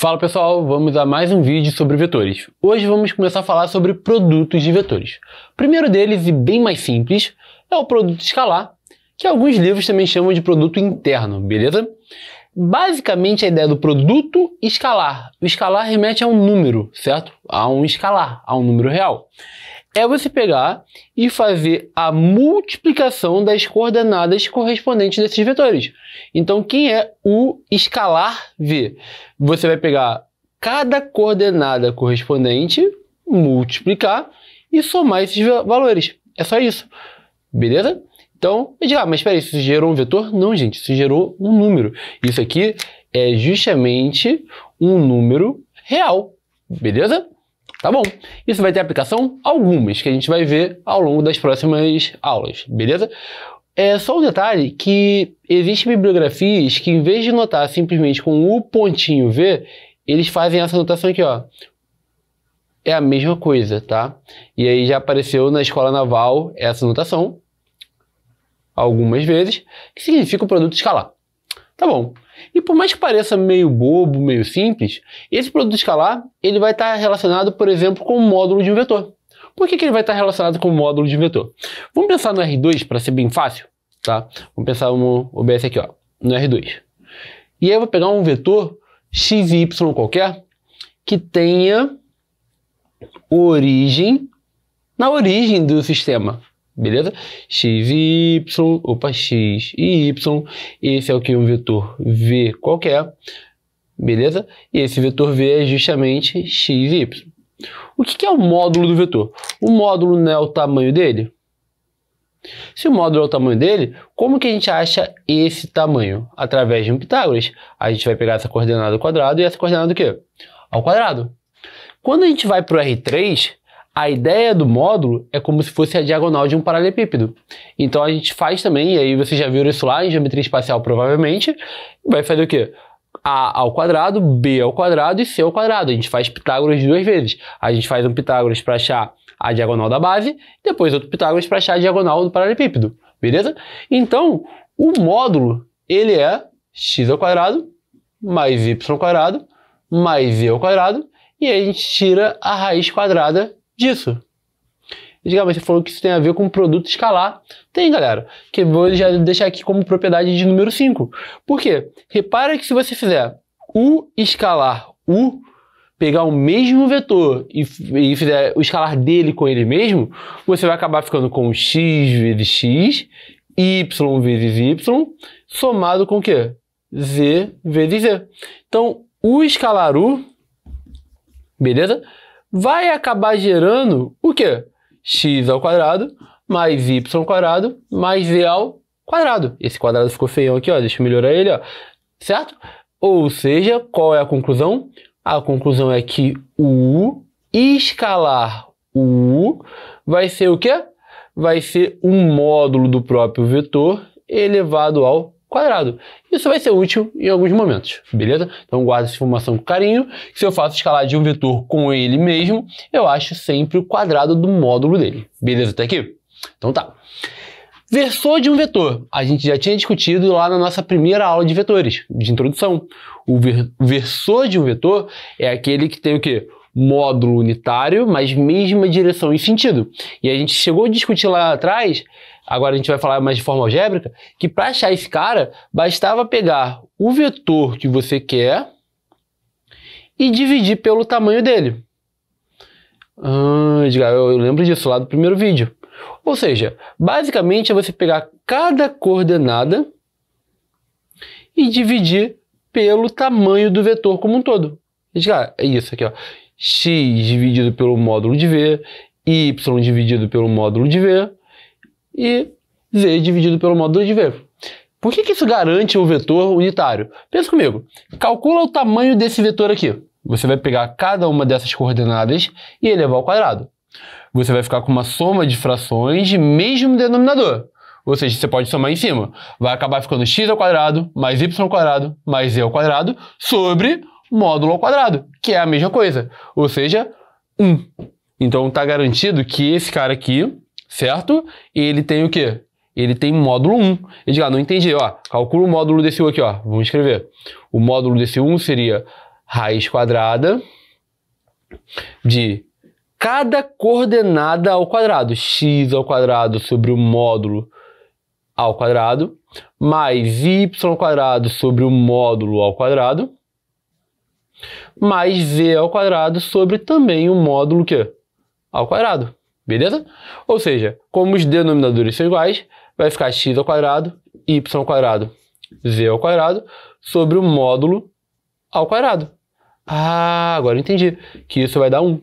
Fala pessoal, vamos a mais um vídeo sobre vetores. Hoje vamos começar a falar sobre produtos de vetores. O primeiro deles, e bem mais simples, é o produto escalar, que alguns livros também chamam de produto interno, beleza? Basicamente a ideia do produto escalar. O escalar remete a um número, certo? A um escalar, a um número real. É você pegar e fazer a multiplicação das coordenadas correspondentes desses vetores. Então, quem é o escalar V? Você vai pegar cada coordenada correspondente, multiplicar e somar esses valores. É só isso. Beleza? Então, mas espera aí, isso gerou um vetor? Não, gente, isso gerou um número. Isso aqui é justamente um número real. Beleza? Tá bom. Isso vai ter aplicação? Algumas, que a gente vai ver ao longo das próximas aulas, beleza? É só um detalhe que existem bibliografias que, em vez de notar simplesmente com o pontinho V, eles fazem essa notação aqui, ó. É a mesma coisa, tá? E aí já apareceu na escola naval essa notação, algumas vezes, que significa o produto escalar. Tá bom. E por mais que pareça meio bobo, meio simples, esse produto escalar ele vai estar relacionado, por exemplo, com o módulo de um vetor. Por que ele vai estar relacionado com o módulo de um vetor? Vamos pensar no R2 para ser bem fácil, tá? Vamos pensar no OBS aqui, ó, no R2. E aí eu vou pegar um vetor x e y qualquer que tenha origem na origem do sistema. Beleza? X e y, esse é o que? Um vetor V qualquer, beleza? E esse vetor V é justamente x e y. O que é o módulo do vetor? O módulo não é o tamanho dele? Se o módulo é o tamanho dele, como que a gente acha esse tamanho? Através de um Pitágoras. A gente vai pegar essa coordenada ao quadrado e essa coordenada do quê? Ao quadrado. Quando a gente vai para o R3, a ideia do módulo é como se fosse a diagonal de um paralelepípedo. Então a gente faz também, e aí vocês já viram isso lá em geometria espacial provavelmente, vai fazer o quê? A ao quadrado, B ao quadrado e C ao quadrado. A gente faz Pitágoras duas vezes. A gente faz um Pitágoras para achar a diagonal da base, depois outro Pitágoras para achar a diagonal do paralelepípedo. Beleza? Então, o módulo, ele é x ao quadrado mais y ao quadrado mais z ao quadrado, e aí a gente tira a raiz quadrada disso. Mas você falou que isso tem a ver com produto escalar. Tem, galera. Que eu vou já deixar aqui como propriedade de número 5. Por quê? Repara que se você fizer o escalar U, pegar o mesmo vetor e fizer o escalar dele com ele mesmo, você vai acabar ficando com x vezes x, y vezes y, somado com o quê? Z vezes z. Então, o escalar U, beleza? Vai acabar gerando o quê? X ao quadrado mais y ao quadrado mais z ao quadrado. Esse quadrado ficou feião aqui, ó. Deixa eu melhorar ele, ó. Certo? Ou seja, qual é a conclusão? A conclusão é que o escalar U vai ser o quê? Vai ser um módulo do próprio vetor elevado ao quadrado. Isso vai ser útil em alguns momentos, beleza? Então guarda essa informação com carinho. Se eu faço escalar de um vetor com ele mesmo, eu acho sempre o quadrado do módulo dele. Beleza até aqui? Então tá. Versor de um vetor. A gente já tinha discutido lá na nossa primeira aula de vetores, de introdução. O versor de um vetor é aquele que tem o quê? Módulo unitário, mas mesma direção e sentido. E a gente chegou a discutir lá atrás, agora a gente vai falar mais de forma algébrica, que para achar esse cara, bastava pegar o vetor que você quer e dividir pelo tamanho dele. Eu lembro disso lá do primeiro vídeo. Ou seja, basicamente é você pegar cada coordenada e dividir pelo tamanho do vetor como um todo. É isso aqui, ó. X dividido pelo módulo de V, Y dividido pelo módulo de V e Z dividido pelo módulo de V. Por que isso garante o vetor unitário? Pensa comigo. Calcula o tamanho desse vetor aqui. Você vai pegar cada uma dessas coordenadas e elevar ao quadrado. Você vai ficar com uma soma de frações de mesmo denominador. Ou seja, você pode somar em cima. Vai acabar ficando x ao quadrado mais y ao quadrado mais z ao quadrado sobre módulo ao quadrado, que é a mesma coisa. Ou seja, 1. Então está garantido que esse cara aqui, certo? Ele tem o quê? Ele tem módulo 1. Eu digo, não entendi, ó. Calcula o módulo desse 1 aqui, ó. Vamos escrever. O módulo desse 1 seria raiz quadrada de cada coordenada ao quadrado, x ao quadrado sobre o módulo ao quadrado, mais y ao quadrado sobre o módulo ao quadrado, mais z ao quadrado sobre também o módulo ao quadrado, beleza? Ou seja, como os denominadores são iguais, vai ficar x ao quadrado, y ao quadrado, z ao quadrado sobre o módulo ao quadrado. Ah, agora eu entendi que isso vai dar 1.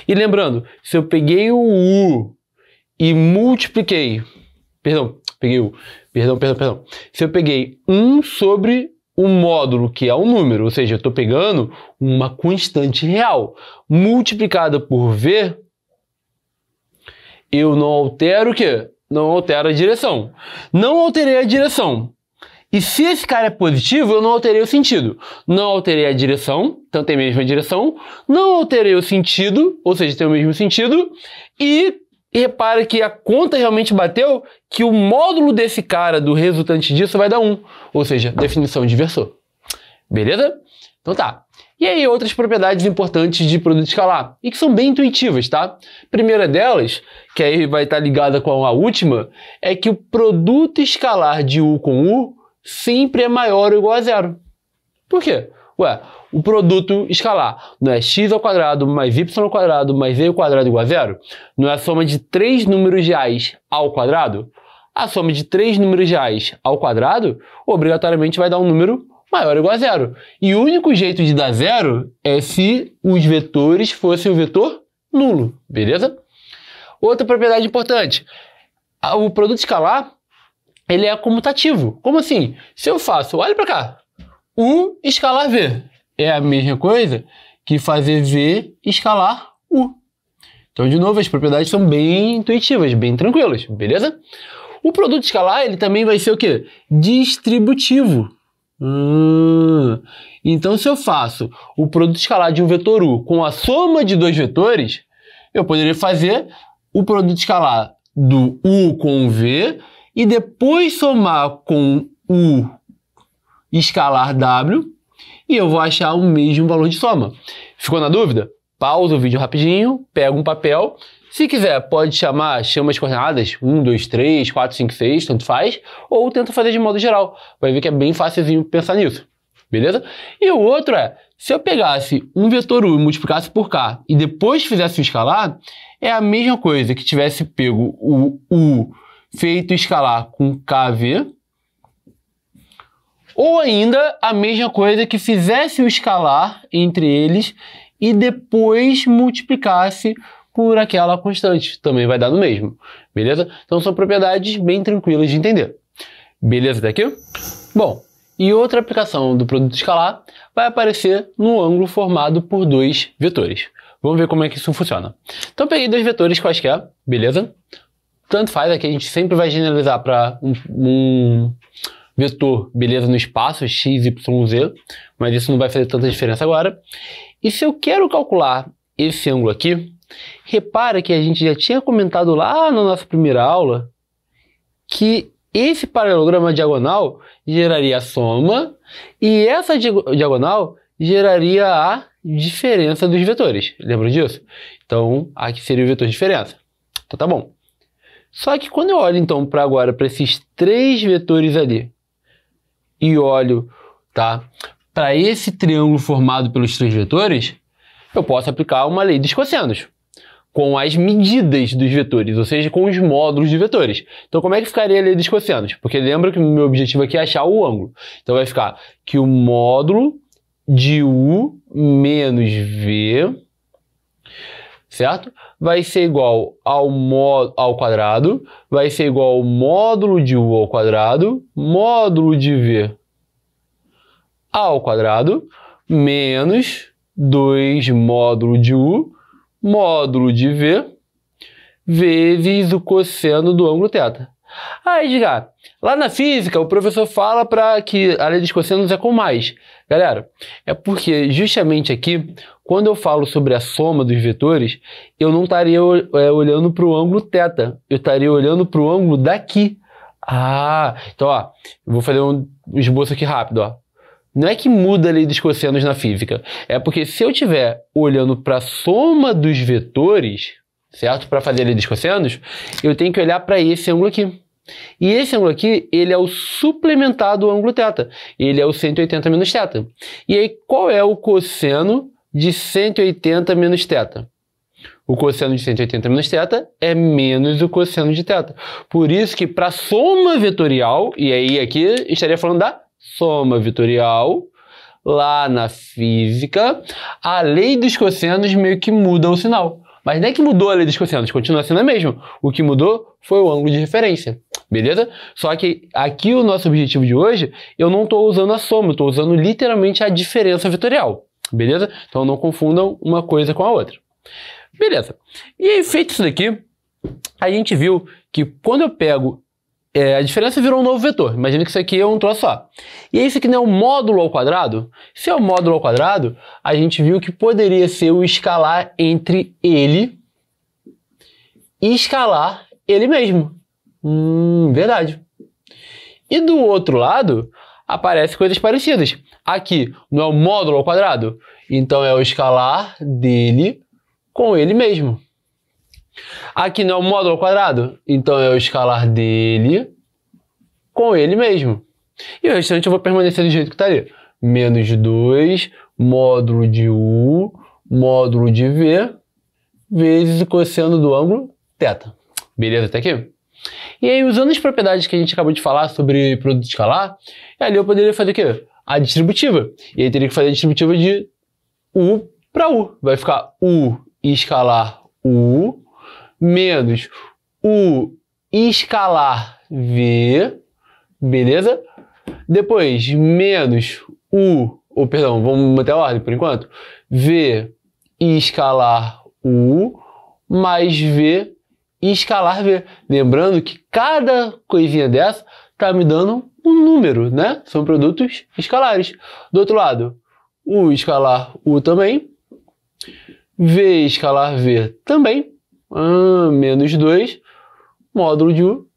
E lembrando, se eu peguei o u e multipliquei, se eu peguei 1 sobre o módulo, que é um número, ou seja, eu estou pegando uma constante real, multiplicada por v, eu não altero o quê? Não altero a direção. Não alterei a direção. E se esse cara é positivo, eu não alterei o sentido. Não alterei a direção, então tem a mesma direção. Não alterei o sentido, ou seja, tem o mesmo sentido. E repara que a conta realmente bateu, que o módulo desse cara, do resultante disso, vai dar 1. Ou seja, definição de versor. Beleza? Então tá. E aí outras propriedades importantes de produto escalar, e que são bem intuitivas, tá? Primeira delas, que aí vai estar ligada com a última, é que o produto escalar de u com u sempre é maior ou igual a zero. Por quê? Ué, o produto escalar não é x ao quadrado mais y ao quadrado mais z ao quadrado igual a zero? Não é a soma de 3 números reais ao quadrado? A soma de 3 números reais ao quadrado obrigatoriamente vai dar um número maior ou igual a zero. E o único jeito de dar zero é se os vetores fossem o vetor nulo, beleza? Outra propriedade importante, o produto escalar, ele é comutativo. Como assim? Se eu faço, olha para cá, u escalar v, é a mesma coisa que fazer v escalar u. Então, de novo, as propriedades são bem intuitivas, bem tranquilas, beleza? O produto escalar, ele também vai ser o quê? Distributivo. Então, se eu faço o produto escalar de um vetor u com a soma de dois vetores, eu poderia fazer o produto escalar do u com v e depois somar com u escalar w e eu vou achar o mesmo valor de soma. Ficou na dúvida? Pausa o vídeo rapidinho, pega um papel. Se quiser, pode chama as coordenadas 1, 2, 3, 4, 5, 6, tanto faz, ou tenta fazer de modo geral. Vai ver que é bem facilzinho pensar nisso, beleza? E o outro é, se eu pegasse um vetor u e multiplicasse por k e depois fizesse o escalar, é a mesma coisa que tivesse pego o u feito escalar com kv, ou ainda a mesma coisa que fizesse o escalar entre eles e depois multiplicasse por aquela constante, também vai dar no mesmo, beleza? Então são propriedades bem tranquilas de entender. Beleza até aqui? Bom, e outra aplicação do produto escalar vai aparecer no ângulo formado por dois vetores. Vamos ver como é que isso funciona. Então peguei dois vetores quaisquer, beleza? Tanto faz, aqui a gente sempre vai generalizar para um vetor, beleza, no espaço, x, y, z, mas isso não vai fazer tanta diferença agora. E se eu quero calcular esse ângulo aqui, repara que a gente já tinha comentado lá na nossa primeira aula que esse paralelograma diagonal geraria a soma e essa diagonal geraria a diferença dos vetores. Lembram disso? Então, aqui seria o vetor de diferença. Então tá bom. Só que quando eu olho então para esses três vetores ali e olho, tá, para esse triângulo formado pelos três vetores, eu posso aplicar uma lei dos cossenos com as medidas dos vetores, ou seja, com os módulos de vetores. Então, como é que ficaria a lei dos cossenos? Porque lembra que o meu objetivo aqui é achar o ângulo. Então, vai ficar que o módulo de u menos v, certo? Vai ser igual ao quadrado, vai ser igual ao módulo de u ao quadrado, módulo de v ao quadrado, menos 2 módulo de u, módulo de v, vezes o cosseno do ângulo θ. Ah, Edgar, lá na física o professor fala para que a lei dos cossenos é com mais. Galera, é porque justamente aqui, quando eu falo sobre a soma dos vetores, eu não estaria olhando para o ângulo θ, eu estaria olhando para o ângulo daqui. Ah, então ó, eu vou fazer um esboço aqui rápido, ó. não é que muda a lei dos cossenos na física, é porque se eu estiver olhando para a soma dos vetores, certo? Para fazer a lei dos cossenos, eu tenho que olhar para esse ângulo aqui. E esse ângulo aqui, ele é o suplementar do ângulo θ. Ele é o 180 menos θ. E aí, qual é o cosseno de 180 menos θ? O cosseno de 180 menos θ é menos o cosseno de θ. Por isso que para soma vetorial, e aí aqui estaria falando da soma vetorial, lá na física, a lei dos cossenos meio que muda o sinal. Mas não é que mudou a lei dos cossenos, continua sendo a mesma. O que mudou foi o ângulo de referência, beleza? Só que aqui o nosso objetivo de hoje, eu não estou usando a soma, eu estou usando literalmente a diferença vetorial, beleza? Então não confundam uma coisa com a outra. Beleza. E aí, feito isso daqui, a gente viu que quando eu pego a diferença virou um novo vetor. Imagina que isso aqui é um troço só. E isso aqui não é um módulo ao quadrado? Se é um módulo ao quadrado, a gente viu que poderia ser o escalar entre ele e escalar ele mesmo. Verdade. E do outro lado, aparecem coisas parecidas. Aqui não é um módulo ao quadrado? Então é o escalar dele com ele mesmo. Aqui não é um módulo ao quadrado? Então é o escalar dele com ele mesmo. E o restante eu vou permanecer do jeito que está ali. Menos 2, módulo de U, módulo de V, vezes o cosseno do ângulo θ. Beleza até aqui? E aí, usando as propriedades que a gente acabou de falar sobre produto escalar, ali eu poderia fazer o quê? A distributiva. E aí teria que fazer a distributiva de U para U. Vai ficar U escalar U menos U escalar V, beleza? Depois, menos vamos manter a ordem por enquanto, V escalar U mais V escalar V. Lembrando que cada coisinha dessa está me dando um número, né? São produtos escalares. Do outro lado, U escalar U também, V escalar V também, menos 2, módulo de U,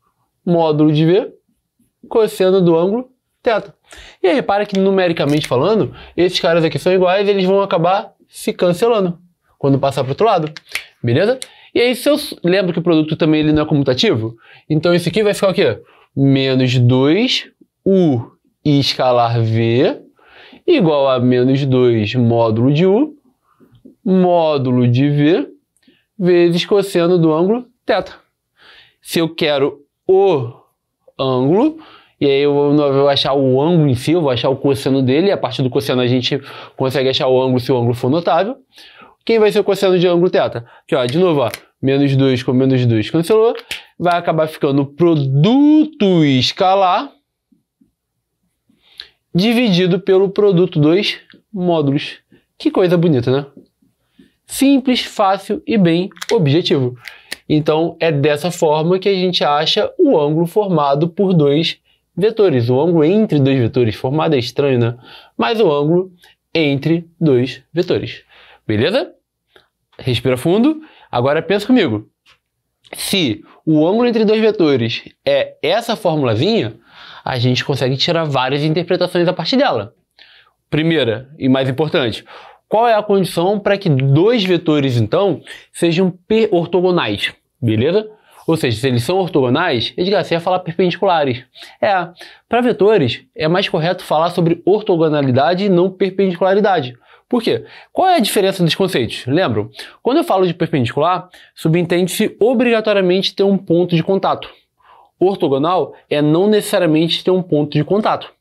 módulo de V, cosseno do ângulo θ. E aí, repara que numericamente falando, esses caras aqui são iguais, eles vão acabar se cancelando quando passar para o outro lado, beleza? E aí, se eu lembro que o produto também ele não é comutativo, então isso aqui vai ficar o quê? Menos 2, U escalar V, igual a menos 2 módulo de U, módulo de V, vezes cosseno do ângulo θ. Se eu quero o ângulo, e aí eu vou achar o ângulo em si, eu vou achar o cosseno dele, e a partir do cosseno a gente consegue achar o ângulo se o ângulo for notável. Quem vai ser o cosseno de ângulo θ? Aqui, ó, de novo, ó, menos 2 com menos 2 cancelou, vai acabar ficando o produto escalar dividido pelo produto dos módulos. Que coisa bonita, né? Simples, fácil e bem objetivo. Então, é dessa forma que a gente acha o ângulo formado por dois vetores. O ângulo entre dois vetores formado é estranho, né? Mas o ângulo entre dois vetores. Beleza? Respira fundo. Agora pensa comigo. Se o ângulo entre dois vetores é essa formulazinha, a gente consegue tirar várias interpretações a partir dela. Primeira e mais importante, qual é a condição para que dois vetores, então, sejam ortogonais, beleza? Ou seja, se eles são ortogonais, Edgar, você ia falar perpendiculares. Para vetores, é mais correto falar sobre ortogonalidade e não perpendicularidade. Por quê? Qual é a diferença dos conceitos? Lembram? Quando eu falo de perpendicular, subentende-se obrigatoriamente ter um ponto de contato. Ortogonal é não necessariamente ter um ponto de contato.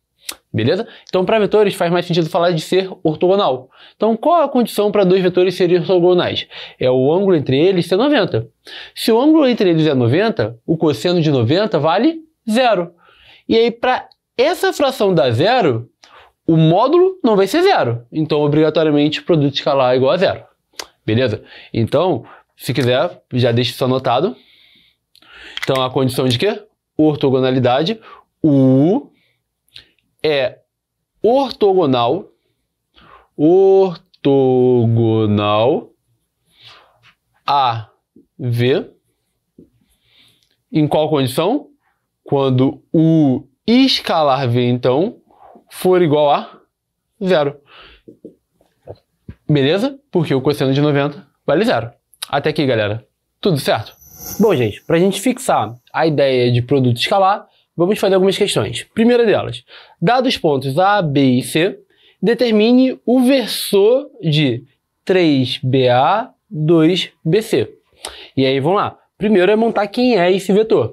Beleza? Então, para vetores, faz mais sentido falar de ser ortogonal. Então, qual a condição para dois vetores serem ortogonais? É o ângulo entre eles ser 90. Se o ângulo entre eles é 90, o cosseno de 90 vale 0. E aí, para essa fração dar 0, o módulo não vai ser 0. Então, obrigatoriamente, o produto escalar é igual a 0. Beleza? Então, se quiser, já deixa isso anotado. Então, a condição de quê? Ortogonalidade. U é ortogonal a V. Em qual condição? Quando o escalar V, então, for igual a 0. Beleza? Porque o cosseno de 90 vale 0. Até aqui, galera. Tudo certo? Bom, gente, para a gente fixar a ideia de produto escalar, vamos fazer algumas questões. Primeira delas, dados os pontos A, B e C, determine o versor de 3BA, 2BC. E aí, vamos lá. Primeiro é montar quem é esse vetor.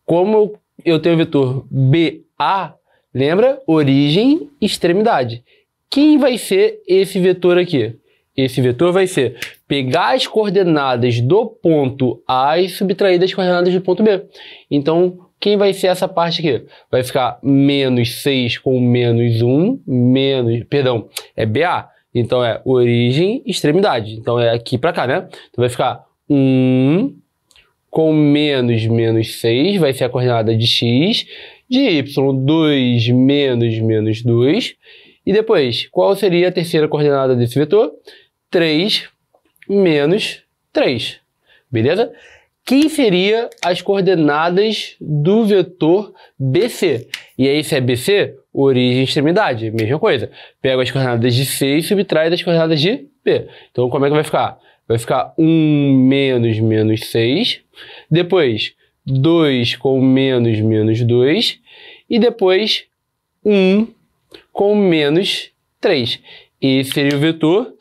Como eu tenho o vetor BA, lembra? Origem, extremidade. Quem vai ser esse vetor aqui? Esse vetor vai ser pegar as coordenadas do ponto A e subtrair das coordenadas do ponto B. Então, quem vai ser essa parte aqui? Vai ficar menos 6 com menos 1, perdão, é BA. Então, é origem, extremidade. Então, é aqui para cá, né? Então, vai ficar 1 com menos 6, vai ser a coordenada de x, de y, 2 menos 2. E depois, qual seria a terceira coordenada desse vetor? 3 menos 3. Beleza? Quem seria as coordenadas do vetor BC? E aí, se é BC, origem e extremidade, mesma coisa. Pega as coordenadas de C e subtrai das coordenadas de B. Então, como é que vai ficar? Vai ficar 1 menos 6. Depois, 2 com menos 2. E depois, 1 com menos 3. Esse seria o vetor.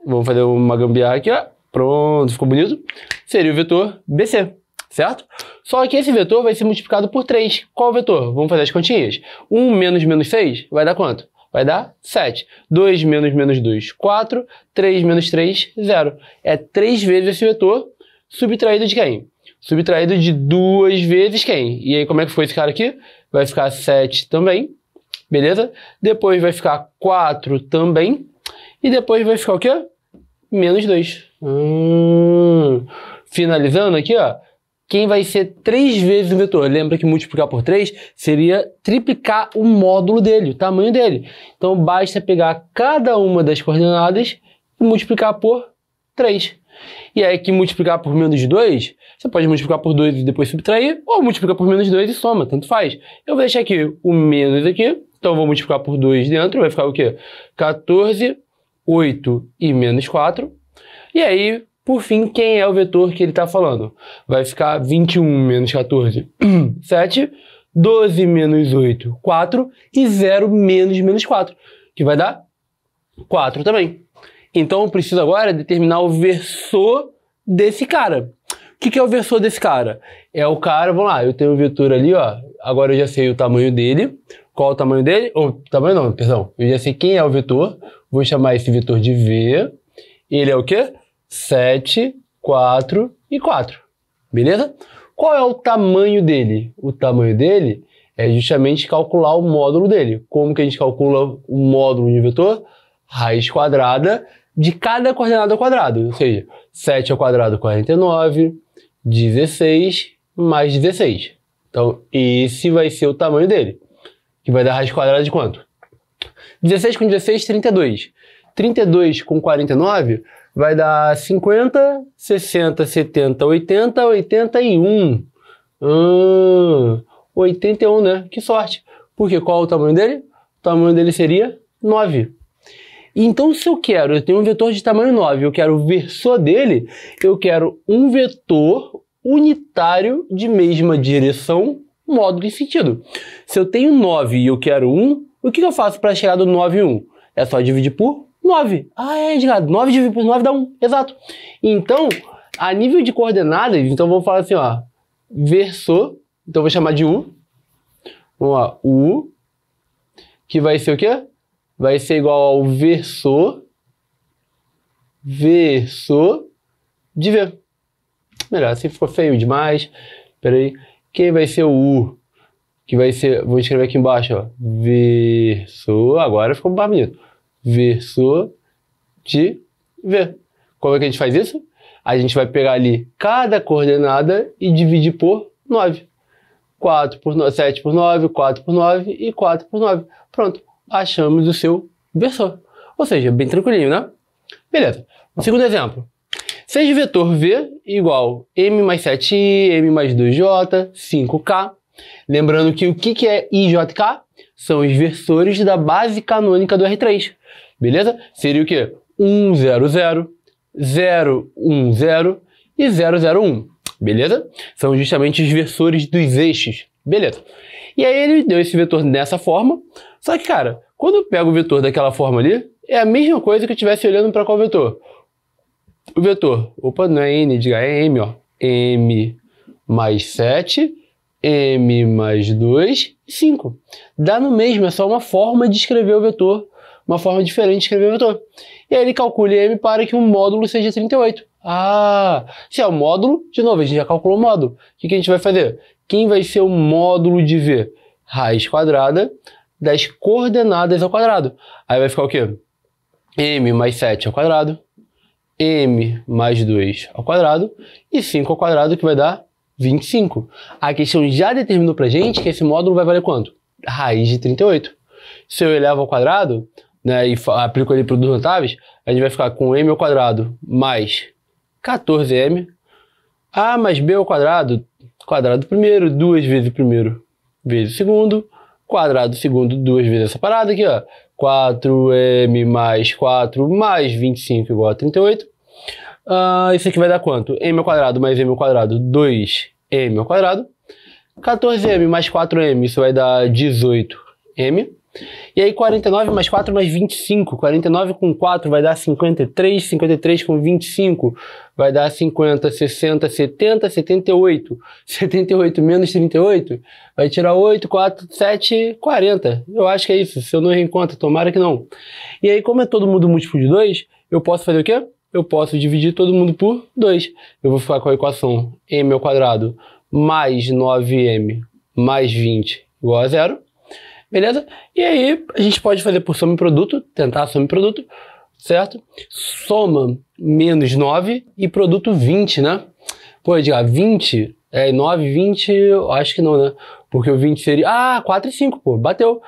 Vamos fazer uma gambiarra aqui, ó. Pronto, ficou bonito. Seria o vetor BC, certo? Só que esse vetor vai ser multiplicado por 3. Qual o vetor? Vamos fazer as continhas. 1 menos 6 vai dar quanto? Vai dar 7. 2 menos 2, 4. 3 menos 3, 0. É 3 vezes esse vetor subtraído de quem? Subtraído de 2 vezes quem? E aí, como é que foi esse cara aqui? Vai ficar 7 também. Beleza? Depois vai ficar 4 também. E depois vai ficar o quê? Menos 2. Finalizando aqui, ó. Quem vai ser 3 vezes o vetor? Lembra que multiplicar por 3 seria triplicar o módulo dele, o tamanho dele. Então, basta pegar cada uma das coordenadas e multiplicar por 3. E aí, que multiplicar por menos 2, você pode multiplicar por 2 e depois subtrair, ou multiplicar por menos 2 e soma, tanto faz. Eu vou deixar aqui o menos aqui, então eu vou multiplicar por 2 dentro, vai ficar o quê? 14, 8 e menos 4. E aí, por fim, quem é o vetor que ele está falando? Vai ficar 21 menos 14, 7, 12 menos 8, 4 e 0 menos 4, que vai dar 4 também. Então, eu preciso agora determinar o versor desse cara. O que é o versor desse cara? É o cara, vamos lá, eu tenho o vetor ali, ó. Agora eu já sei o tamanho dele. Qual é o tamanho dele? Tamanho não, perdão. Eu já sei quem é o vetor. Vou chamar esse vetor de V. Ele é o quê? 7, 4 e 4. Beleza? Qual é o tamanho dele? O tamanho dele é justamente calcular o módulo dele. Como que a gente calcula o módulo de um vetor? Raiz quadrada de cada coordenada ao quadrado. Ou seja, 7 ao quadrado, 49, 16 mais 16. Então, esse vai ser o tamanho dele. Que vai dar raiz quadrada de quanto? 16 com 16, 32. 32 com 49 vai dar 50, 60, 70, 80, 81. 81, né? Que sorte. Porque qual é o tamanho dele? O tamanho dele seria 9. Então, se eu tenho um vetor de tamanho 9, eu quero o versor dele, eu quero um vetor unitário de mesma direção, módulo e sentido. Se eu tenho 9 e eu quero 1, o que eu faço para chegar do 9 em 1? É só dividir por 9. Ah, é, Edgar, 9 dividido por 9 dá 1. Exato. Então, a nível de coordenadas, então vamos falar assim, ó, versor, então eu vou chamar de U. Vamos lá, U, que vai ser o quê? Vai ser igual ao versor de V. Melhor, assim ficou feio demais. Espera aí. Quem vai ser o U? Que vai ser, vou escrever aqui embaixo, ó. Versor, agora ficou mais bonito. Versor de V. Como é que a gente faz isso? A gente vai pegar ali cada coordenada e dividir por 9. 4 por 9, 7 por 9, 4 por 9 e 4 por 9. Pronto. Achamos o seu versor. Ou seja, bem tranquilinho, né? Beleza. Um segundo exemplo. Seja o vetor V igual M mais 7I, M mais 2J, 5K. Lembrando que o que é IJK? são os versores da base canônica do R3, beleza? Seria o quê? 1, 0, 0, 0, 1, 0 e 0, 0, 1, beleza? São justamente os versores dos eixos, beleza? E aí ele deu esse vetor dessa forma, só que, cara, quando eu pego o vetor daquela forma ali, é a mesma coisa que eu estivesse olhando para qual vetor? O vetor, opa, não é N, diga, é M, ó. M mais 7, M mais 2, 5. Dá no mesmo, é só uma forma de escrever o vetor, uma forma diferente de escrever o vetor. E aí ele calcula M para que um módulo seja 38. Ah, se é o módulo, de novo, a gente já calculou o módulo. O que a gente vai fazer? Quem vai ser o módulo de V? Raiz quadrada das coordenadas ao quadrado. Aí vai ficar o quê? M mais 7 ao quadrado, M mais 2 ao quadrado e 5 ao quadrado, que vai dar 25. A questão já determinou pra gente que esse módulo vai valer quanto? Raiz de 38. Se eu elevo ao quadrado, né, e aplico ali produtos notáveis, a gente vai ficar com M ao quadrado mais 14M, A mais B ao quadrado, quadrado primeiro, 2 vezes o primeiro vezes o segundo, quadrado segundo, 2 vezes essa parada aqui, ó. 4M mais 4 mais 25 igual a 38. Isso aqui vai dar quanto? M ao quadrado mais M ao quadrado, 2M ao quadrado. 14M mais 4M, isso vai dar 18M. E aí 49 mais 4 mais 25. 49 com 4 vai dar 53. 53 com 25 vai dar 50, 60, 70, 78. 78 menos 38 vai tirar 8, 4, 7, 40. Eu acho que é isso, se eu não errei em conta, tomara que não. E aí, como é todo mundo múltiplo de 2, eu posso fazer o quê? Eu posso dividir todo mundo por 2. Eu vou ficar com a equação m ao quadrado mais 9m mais 20 igual a 0. Beleza? E aí, a gente pode fazer por soma e produto, tentar soma e produto, certo? Soma menos 9 e produto 20, né? Pô, Edgar, 20, 9, 20, eu acho que não, né? Porque o 20 seria, 4 e 5, pô, bateu.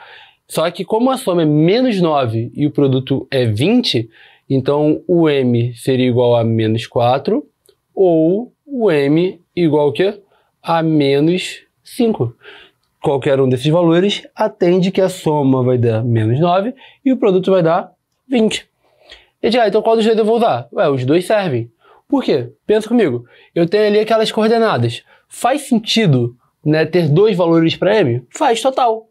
Só que como a soma é menos 9 e o produto é 20, então o m seria igual a menos 4, ou o m igual ao quê? A menos 5. Qualquer um desses valores atende que a soma vai dar menos 9 e o produto vai dar 20. Então qual dos dois eu vou usar? Ué, os dois servem. Por quê? Pensa comigo. Eu tenho ali aquelas coordenadas. Faz sentido, né, ter dois valores para m? Faz, total.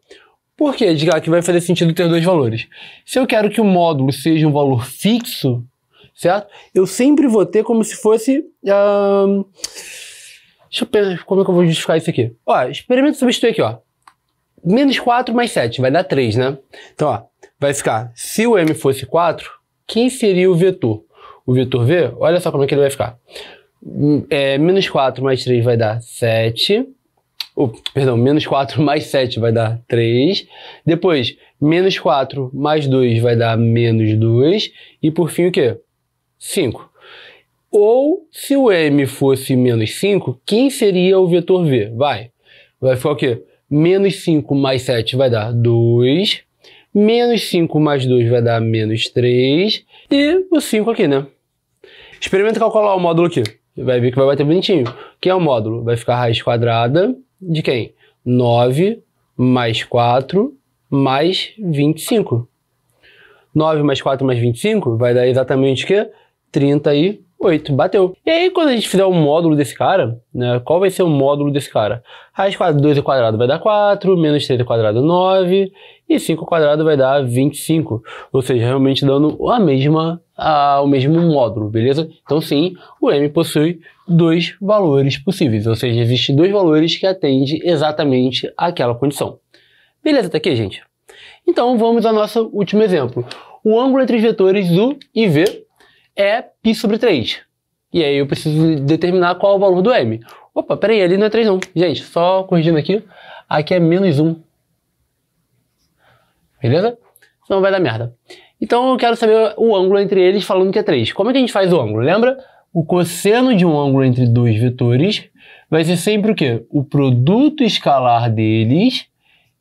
Por quê, Edgar, que vai fazer sentido ter dois valores? Se eu quero que o módulo seja um valor fixo, certo? Eu sempre vou ter como se fosse... Deixa eu pensar como é que eu vou justificar isso aqui. Ó, experimenta substituir aqui, ó. Menos 4 mais 7, vai dar 3, né? Então, ó, vai ficar, se o m fosse 4, quem seria o vetor? O vetor V, olha só como é que ele vai ficar. Menos 4 mais 3 vai dar 7. Menos 4 mais 7 vai dar 3. Depois, menos 4 mais 2 vai dar menos 2. E por fim, o quê? 5. Ou, se o m fosse menos 5, quem seria o vetor V? Vai ficar o quê? Menos 5 mais 7 vai dar 2. Menos 5 mais 2 vai dar menos 3. E o 5 aqui, né? Experimenta calcular o módulo aqui. Vai ver que vai bater bonitinho. Quem é o módulo? Vai ficar raiz quadrada de quem? 9 mais 4 mais 25. 9 mais 4 mais 25 vai dar exatamente o quê? 38. Bateu. E aí, quando a gente fizer o módulo desse cara, né? Qual vai ser o módulo desse cara? Raiz quadrada de 2 ao quadrado vai dar 4, menos 3 ao quadrado 9, e 5 ao quadrado vai dar 25. Ou seja, realmente dando o mesmo módulo, beleza? Então sim, o m possui dois valores possíveis. Ou seja, existem dois valores que atendem exatamente àquela condição. Beleza, tá aqui, gente? Então vamos ao nosso último exemplo. O ângulo entre os vetores U e V é π sobre 3. E aí eu preciso determinar qual é o valor do m. Opa, peraí, ali não é 3 não. Gente, só corrigindo aqui. Aqui é menos 1. Beleza? Senão vai dar merda. Então eu quero saber o ângulo entre eles falando que é 3. Como é que a gente faz o ângulo? Lembra? O cosseno de um ângulo entre dois vetores vai ser sempre o quê? O produto escalar deles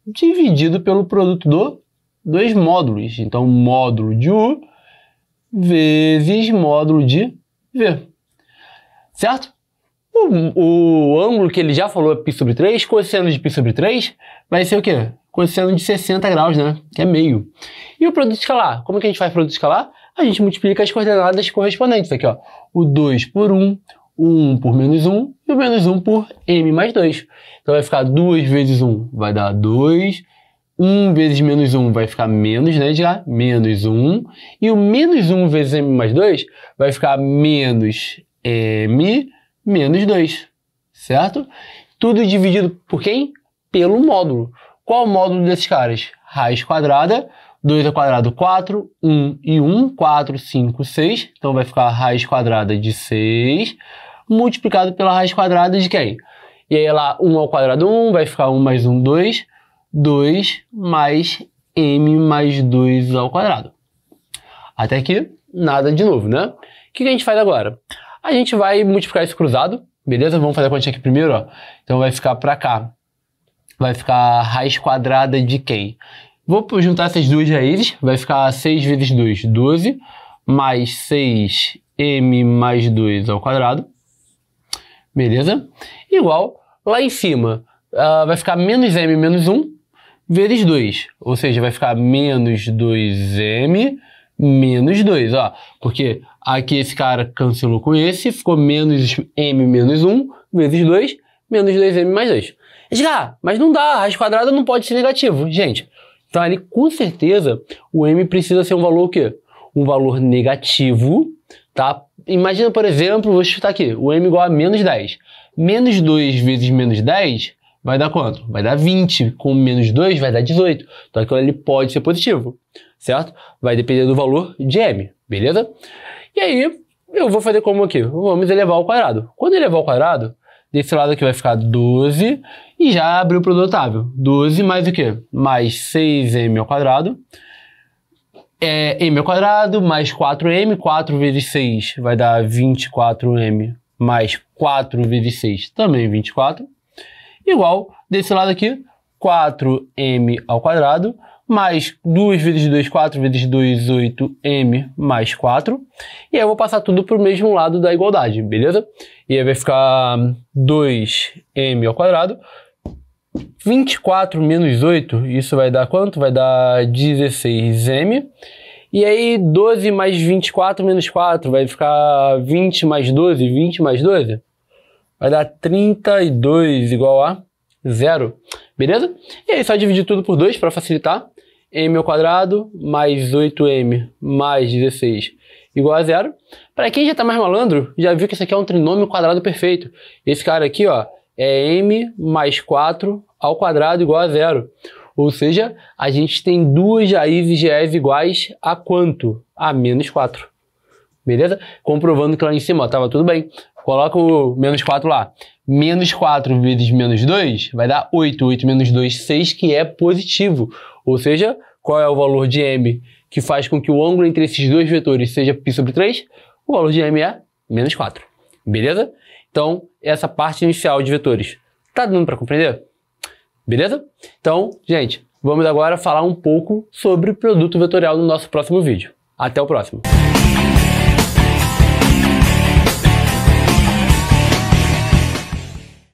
dividido pelo produto dos módulos. Então, módulo de U vezes módulo de V. Certo? O ângulo que ele já falou é π sobre 3, cosseno de π sobre 3 vai ser o quê? Cosseno de 60 graus, né? Que é meio. E o produto escalar? Como é que a gente faz produto escalar? A gente multiplica as coordenadas correspondentes. Aqui, ó. O 2 por 1, o 1 por menos 1 e o menos 1 por m mais 2. Então vai ficar 2 vezes 1 vai dar 2. 1 vezes menos 1 vai ficar menos, né, Edgar? Menos 1. E o menos 1 vezes m mais 2 vai ficar menos m menos 2, certo? Tudo dividido por quem? Pelo módulo. Qual o módulo desses caras? Raiz quadrada, 2 ao quadrado 4, 1 e 1, 4, 5, 6. Então vai ficar a raiz quadrada de 6, multiplicado pela raiz quadrada de quem? E aí lá, 1 ao quadrado 1, vai ficar 1 mais 1, 2. 2 mais m mais 2 ao quadrado. Até aqui, nada de novo, né? O que a gente faz agora? A gente vai multiplicar esse cruzado, beleza? Vamos fazer a continha aqui primeiro, ó. Então vai ficar para cá. Vai ficar a raiz quadrada de quem? Vou juntar essas duas raízes. Vai ficar 6 vezes 2, 12. Mais 6m mais 2 ao quadrado. Beleza? Igual, lá em cima, vai ficar menos m menos 1. Vezes 2, ou seja, vai ficar menos 2m menos 2, ó. Porque aqui esse cara cancelou com esse, ficou menos m menos 1 vezes 2, menos 2m mais 2. Mas não dá, a raiz quadrada não pode ser negativo, gente. Então ali, com certeza, o m precisa ser um valor o quê? Um valor negativo, tá? Imagina, por exemplo, vou chutar aqui, o m igual a menos 10. Menos 2 vezes menos 10... vai dar quanto? Vai dar 20. Com menos 2 vai dar 18. Então aquilo ali pode ser positivo, certo? Vai depender do valor de m, beleza? E aí, eu vou fazer como aqui? Vamos elevar ao quadrado. Quando elevar ao quadrado, desse lado aqui vai ficar 12 e já abriu para o notável. 12 mais o quê? Mais 6m ao quadrado. M ao quadrado mais 4m. 4 vezes 6 vai dar 24m mais 4 vezes 6 também 24. Igual, desse lado aqui, 4m ao quadrado, mais 2 vezes 2, 4 vezes 2, 8m mais 4. E aí eu vou passar tudo para o mesmo lado da igualdade, beleza? E aí vai ficar 2m ao quadrado. 24 menos 8, isso vai dar quanto? Vai dar 16m. E aí 12 mais 24 menos 4, vai ficar 20 mais 12, 20 mais 12. Vai dar 32 igual a 0, beleza? E aí só dividir tudo por 2 para facilitar. M ao quadrado mais 8m mais 16 igual a 0. Para quem já está mais malandro, já viu que isso aqui é um trinômio quadrado perfeito. Esse cara aqui, ó, é m mais 4 ao quadrado igual a 0. Ou seja, a gente tem duas raízes reais iguais a quanto? A menos 4. Beleza? Comprovando que lá em cima estava tudo bem. Coloca o menos 4 lá. Menos 4 vezes menos 2 vai dar 8. 8 menos 2, 6, que é positivo. Ou seja, qual é o valor de m que faz com que o ângulo entre esses dois vetores seja π sobre 3? O valor de m é menos 4. Beleza? Então, essa parte inicial de vetores. Tá dando para compreender? Beleza? Então, gente, vamos agora falar um pouco sobre produto vetorial no nosso próximo vídeo. Até o próximo.